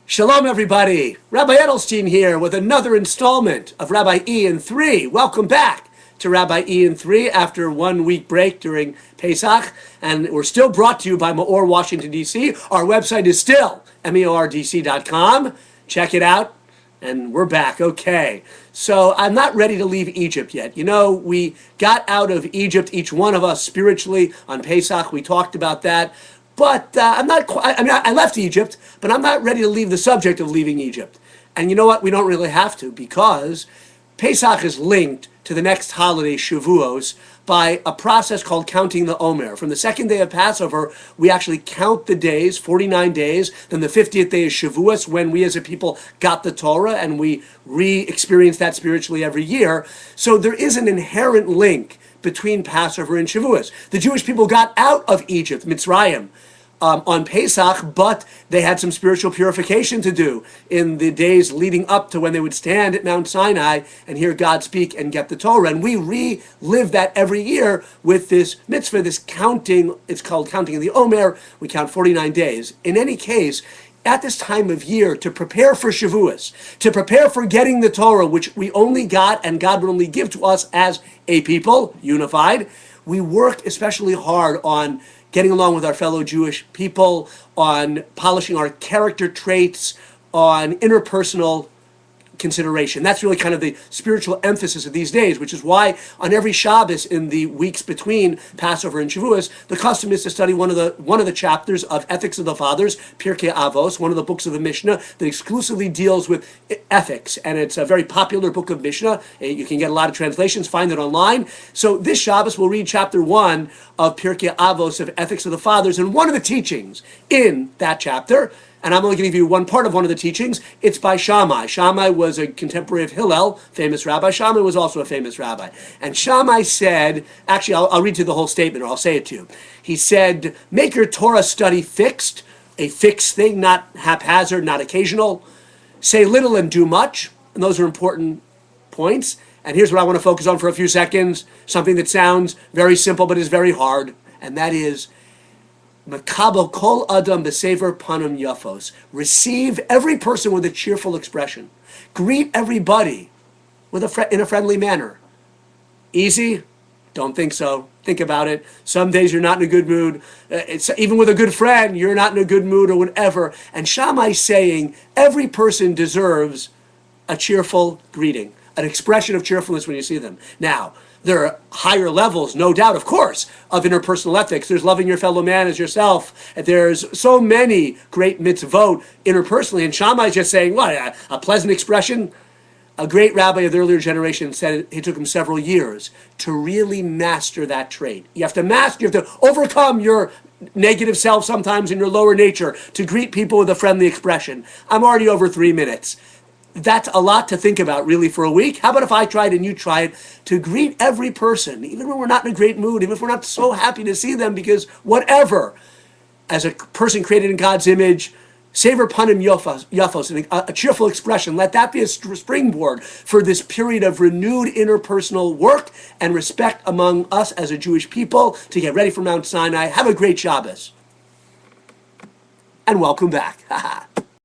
Shalom, everybody. Rabbi Edelstein here with another installment of Rabbi Ian 3. Welcome back to Rabbi Ian 3 after 1 week break during Pesach. And we're still brought to you by MEOR Washington, DC. Our website is still MEORDC.com. Check it out. And we're back. Okay. So I'm not ready to leave Egypt yet. You know, we got out of Egypt, each one of us spiritually on Pesach. We talked about that. But I'm not quite, I left Egypt, but I'm not ready to leave the subject of leaving Egypt. And you know what? We don't really have to, because Pesach is linked to the next holiday, Shavuos, by a process called counting the Omer. From the second day of Passover, we actually count the days, 49 days. Then the 50th day is Shavuos, when we as a people got the Torah, and we re-experience that spiritually every year. So there is an inherent link between Passover and Shavuos. The Jewish people got out of Egypt, Mitzrayim, on Pesach, but they had some spiritual purification to do in the days leading up to when they would stand at Mount Sinai and hear God speak and get the Torah. And we relive that every year with this mitzvah, this counting. It's called counting the Omer. We count 49 days. In any case, at this time of year, to prepare for Shavuos, to prepare for getting the Torah, which we only got and God would only give to us as a people, unified, we work especially hard on getting along with our fellow Jewish people, on polishing our character traits, on interpersonal consideration. That's really kind of the spiritual emphasis of these days, which is why on every Shabbos in the weeks between Passover and Shavuos, the custom is to study one of the chapters of Ethics of the Fathers, Pirkei Avos, one of the books of the Mishnah that exclusively deals with ethics, and it's a very popular book of Mishnah. You can get a lot of translations, find it online. So this Shabbos we'll read chapter 1 of Pirkei Avos of Ethics of the Fathers, and one of the teachings in that chapter, and I'm only going to give you one part of one of the teachings. It's by Shammai. Shammai was a contemporary of Hillel, famous rabbi. Shammai was also a famous rabbi. And Shammai said, actually, I'll read to you the whole statement, or I'll say it to you. He said, make your Torah study fixed, a fixed thing, not haphazard, not occasional. Say little and do much. And those are important points. And here's what I want to focus on for a few seconds. Something that sounds very simple, but is very hard. And that is, Makabel kol adam b'sever panim yafos. Receive every person with a cheerful expression. Greet everybody with in a friendly manner. Easy? Don't think so. Think about it. Some days you're not in a good mood. Even with a good friend, you're not in a good mood or whatever. And Shammai's saying every person deserves a cheerful greeting, an expression of cheerfulness when you see them. Now, there are higher levels, no doubt, of course, of interpersonal ethics. There's loving your fellow man as yourself. There's so many great mitzvot interpersonally. And Shammai's just saying, what, a pleasant expression? A great rabbi of the earlier generation said it took him several years to really master that trait. You have to overcome your negative self sometimes in your lower nature to greet people with a friendly expression. I'm already over 3 minutes. That's a lot to think about, really, for a week. How about if I tried and you tried to greet every person, even when we're not in a great mood, even if we're not so happy to see them, because whatever, as a person created in God's image, savor panim yafos, a cheerful expression, let that be a springboard for this period of renewed interpersonal work and respect among us as a Jewish people to get ready for Mount Sinai. Have a great Shabbos. And welcome back.